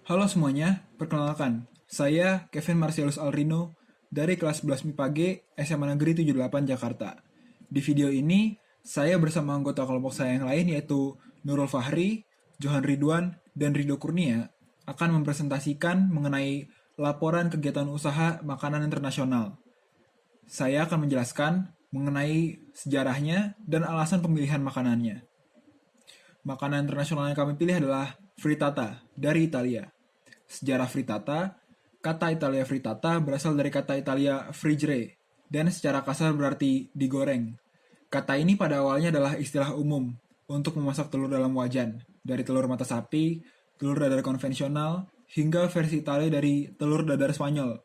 Halo semuanya, perkenalkan, saya Kevin Marcellus Alrino dari kelas 11 MIPA G SMA Negeri 78 Jakarta. Di video ini, saya bersama anggota kelompok saya yang lain yaitu Nurul Fahri, Johan Ridwan, dan Rido Kurnia akan mempresentasikan mengenai laporan kegiatan usaha makanan internasional. Saya akan menjelaskan mengenai sejarahnya dan alasan pemilihan makanannya. Makanan internasional yang kami pilih adalah frittata dari Italia. Sejarah frittata, kata Italia frittata berasal dari kata Italia friggere, dan secara kasar berarti digoreng. Kata ini pada awalnya adalah istilah umum untuk memasak telur dalam wajan, dari telur mata sapi, telur dadar konvensional, hingga versi Italia dari telur dadar Spanyol,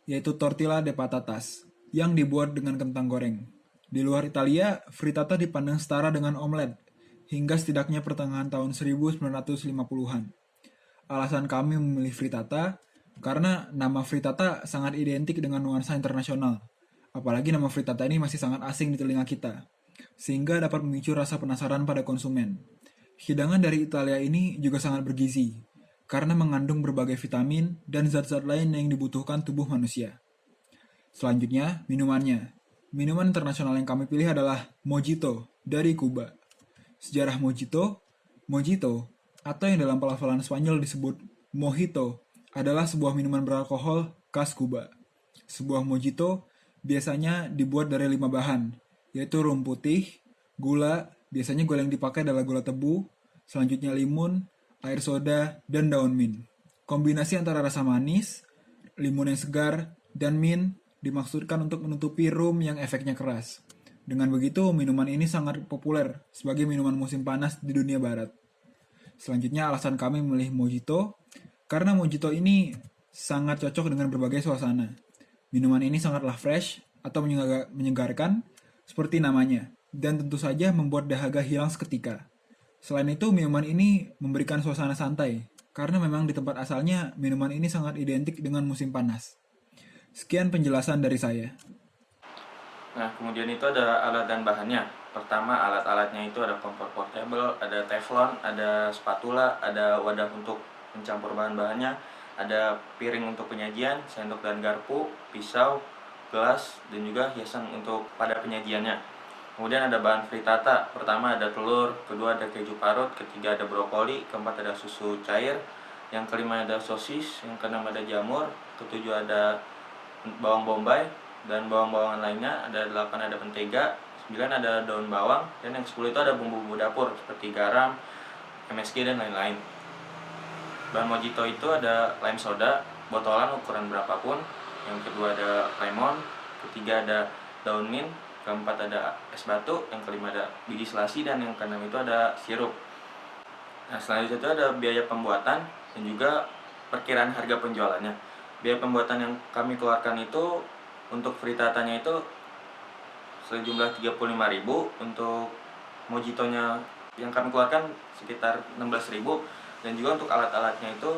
yaitu tortilla de patatas, yang dibuat dengan kentang goreng. Di luar Italia, frittata dipandang setara dengan omelet, hingga setidaknya pertengahan tahun 1950-an. Alasan kami memilih frittata karena nama frittata sangat identik dengan nuansa internasional. Apalagi nama frittata ini masih sangat asing di telinga kita, sehingga dapat memicu rasa penasaran pada konsumen. Hidangan dari Italia ini juga sangat bergizi, karena mengandung berbagai vitamin dan zat-zat lain yang dibutuhkan tubuh manusia. Selanjutnya, minumannya. Minuman internasional yang kami pilih adalah Mojito dari Kuba. Sejarah Mojito, atau yang dalam pelafalan Spanyol disebut mojito, adalah sebuah minuman beralkohol khas Kuba. Sebuah mojito biasanya dibuat dari 5 bahan, yaitu rum putih, gula, biasanya gula yang dipakai adalah gula tebu, selanjutnya limun, air soda, dan daun mint. Kombinasi antara rasa manis, limun yang segar, dan mint dimaksudkan untuk menutupi rum yang efeknya keras. Dengan begitu, minuman ini sangat populer sebagai minuman musim panas di dunia barat. Selanjutnya, alasan kami memilih mojito, karena mojito ini sangat cocok dengan berbagai suasana. Minuman ini sangatlah fresh atau menyegarkan, seperti namanya, dan tentu saja membuat dahaga hilang seketika. Selain itu, minuman ini memberikan suasana santai, karena memang di tempat asalnya minuman ini sangat identik dengan musim panas. Sekian penjelasan dari saya. Nah, kemudian itu ada alat dan bahannya. Pertama, alat-alatnya itu ada kompor portable, ada teflon, ada spatula, ada wadah untuk mencampur bahan-bahannya, ada piring untuk penyajian, sendok dan garpu, pisau, gelas, dan juga hiasan untuk pada penyajiannya. Kemudian ada bahan frittata. Pertama ada telur, kedua ada keju parut, ketiga ada brokoli, keempat ada susu cair, yang kelima ada sosis, yang keenam ada jamur, ketujuh ada bawang bombay, dan bawang-bawangan lainnya ada 8 ada mentega, 9 ada daun bawang, dan yang 10 itu ada bumbu-bumbu dapur seperti garam, MSG, dan lain-lain. Bahan mojito itu ada lime soda, botolan ukuran berapapun, yang kedua ada lemon, ketiga ada daun mint, keempat ada es batu, yang kelima ada biji selasi, dan yang keenam itu ada sirup. Nah, selanjutnya itu ada biaya pembuatan dan juga perkiraan harga penjualannya. Biaya pembuatan yang kami keluarkan itu untuk fritatanya itu sejumlah 35.000, untuk mojitonya yang kami keluarkan sekitar 16.000, dan juga untuk alat-alatnya itu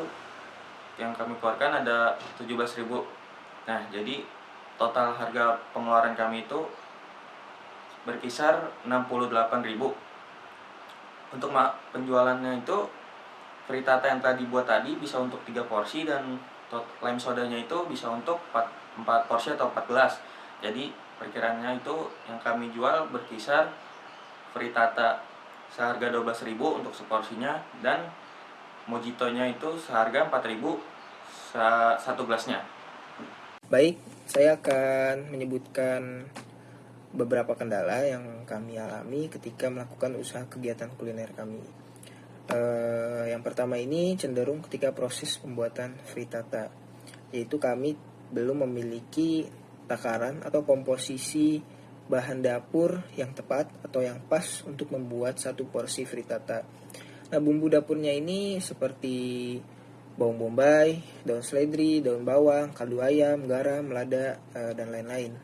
yang kami keluarkan ada 17.000. Nah, jadi total harga pengeluaran kami itu berkisar 68.000. Untuk penjualannya itu frittata yang tadi buat tadi bisa untuk 3 porsi, dan lime sodanya itu bisa untuk 4 porsi atau 4 gelas. Jadi perkiraannya itu yang kami jual berkisar frittata seharga 12.000 untuk seporsinya, dan mojitonya itu seharga 4.000 satu gelasnya. Baik, saya akan menyebutkan beberapa kendala yang kami alami ketika melakukan usaha kegiatan kuliner kami. Yang pertama ini cenderung ketika proses pembuatan frittata, yaitu kami belum memiliki takaran atau komposisi bahan dapur yang tepat atau yang pas untuk membuat satu porsi frittata. Nah, bumbu dapurnya ini seperti bawang bombay, daun seledri, daun bawang, kaldu ayam, garam, lada, dan lain-lain.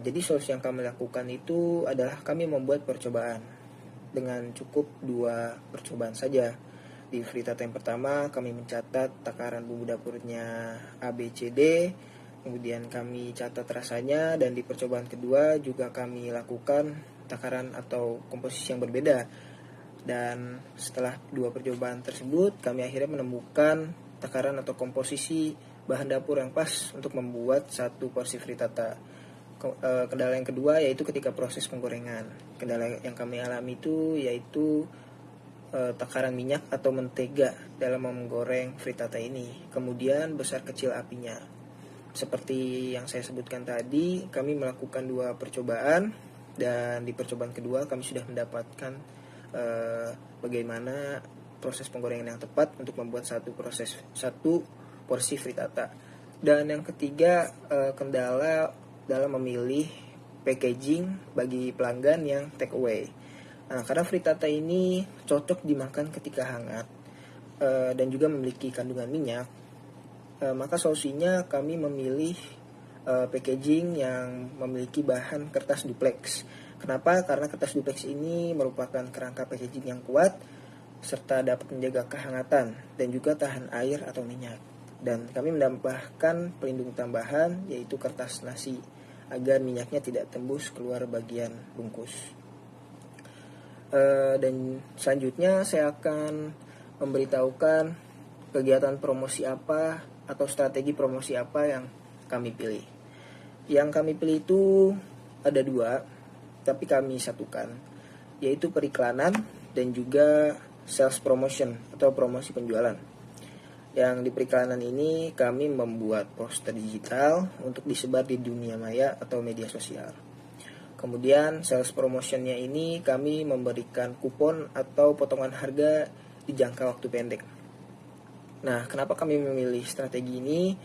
Jadi solusi yang kami lakukan itu adalah kami membuat percobaan dengan cukup 2 percobaan saja. Di frittata yang pertama kami mencatat takaran bumbu dapurnya A, B, C, D, kemudian kami catat rasanya, dan di percobaan kedua juga kami lakukan takaran atau komposisi yang berbeda. Dan setelah 2 percobaan tersebut, kami akhirnya menemukan takaran atau komposisi bahan dapur yang pas untuk membuat 1 porsi frittata. Kendala yang kedua yaitu ketika proses penggorengan. Kendala yang kami alami itu yaitu takaran minyak atau mentega dalam menggoreng frittata ini. Kemudian besar kecil apinya. Seperti yang saya sebutkan tadi, kami melakukan 2 percobaan, dan di percobaan kedua kami sudah mendapatkan bagaimana proses penggorengan yang tepat untuk membuat satu porsi frittata. Dan yang ketiga, kendala dalam memilih packaging bagi pelanggan yang take away. Nah, karena frittata ini cocok dimakan ketika hangat dan juga memiliki kandungan minyak, maka solusinya kami memilih packaging yang memiliki bahan kertas duplex. Kenapa? Karena kertas duplex ini merupakan kerangka packaging yang kuat serta dapat menjaga kehangatan dan juga tahan air atau minyak. Dan kami menambahkan pelindung tambahan yaitu kertas nasi agar minyaknya tidak tembus keluar bagian bungkus. Dan selanjutnya saya akan memberitahukan kegiatan promosi apa atau strategi promosi apa yang kami pilih. Yang kami pilih itu ada 2, tapi kami satukan, yaitu periklanan dan juga sales promotion atau promosi penjualan. Yang di periklanan ini kami membuat poster digital untuk disebar di dunia maya atau media sosial. Kemudian sales promotionnya ini kami memberikan kupon atau potongan harga di jangka waktu pendek. Nah, kenapa kami memilih strategi ini?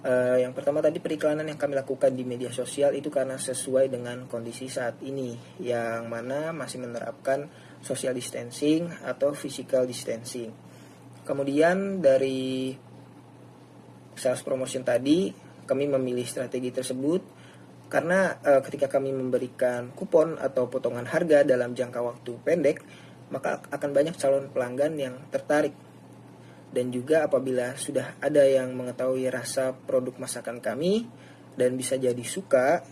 Yang pertama tadi, periklanan yang kami lakukan di media sosial itu karena sesuai dengan kondisi saat ini, yang mana masih menerapkan social distancing atau physical distancing. Kemudian dari sales promotion tadi, kami memilih strategi tersebut karena ketika kami memberikan kupon atau potongan harga dalam jangka waktu pendek, maka akan banyak calon pelanggan yang tertarik. Dan juga apabila sudah ada yang mengetahui rasa produk masakan kami dan bisa jadi suka,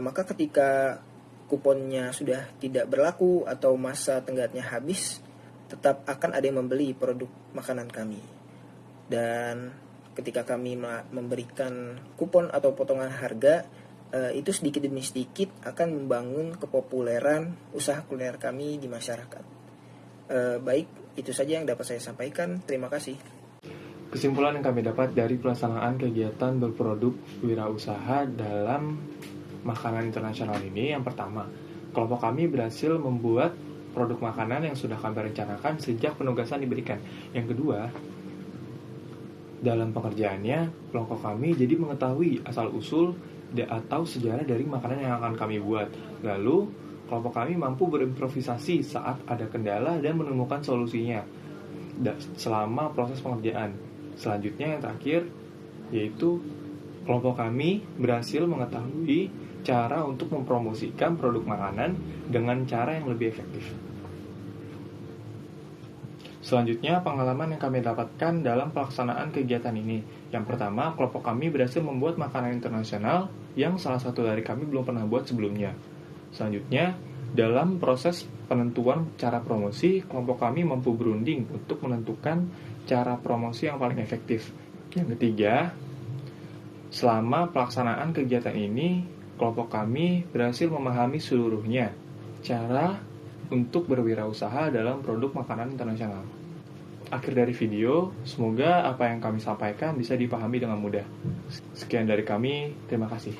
maka ketika kuponnya sudah tidak berlaku atau masa tenggatnya habis, tetap akan ada yang membeli produk makanan kami. Dan ketika kami memberikan kupon atau potongan harga, itu sedikit demi sedikit akan membangun kepopuleran usaha kuliner kami di masyarakat. Baik, itu saja yang dapat saya sampaikan. Terima kasih. Kesimpulan yang kami dapat dari pelaksanaan kegiatan berproduk wirausaha dalam makanan internasional ini, yang pertama, kelompok kami berhasil membuat produk makanan yang sudah kami rencanakan sejak penugasan diberikan. Yang kedua, dalam pengerjaannya, kelompok kami jadi mengetahui asal-usul atau sejarah dari makanan yang akan kami buat. Lalu, kelompok kami mampu berimprovisasi saat ada kendala dan menemukan solusinya selama proses pengerjaan. Selanjutnya yang terakhir, yaitu kelompok kami berhasil mengetahui cara untuk mempromosikan produk makanan dengan cara yang lebih efektif. Selanjutnya, pengalaman yang kami dapatkan dalam pelaksanaan kegiatan ini. Yang pertama, kelompok kami berhasil membuat makanan internasional yang salah satu dari kami belum pernah buat sebelumnya. Selanjutnya, dalam proses penentuan cara promosi, kelompok kami mampu berunding untuk menentukan cara promosi yang paling efektif. Yang ketiga, selama pelaksanaan kegiatan ini, kelompok kami berhasil memahami seluruhnya cara untuk berwirausaha dalam produk makanan internasional. Akhir dari video, semoga apa yang kami sampaikan bisa dipahami dengan mudah. Sekian dari kami, terima kasih.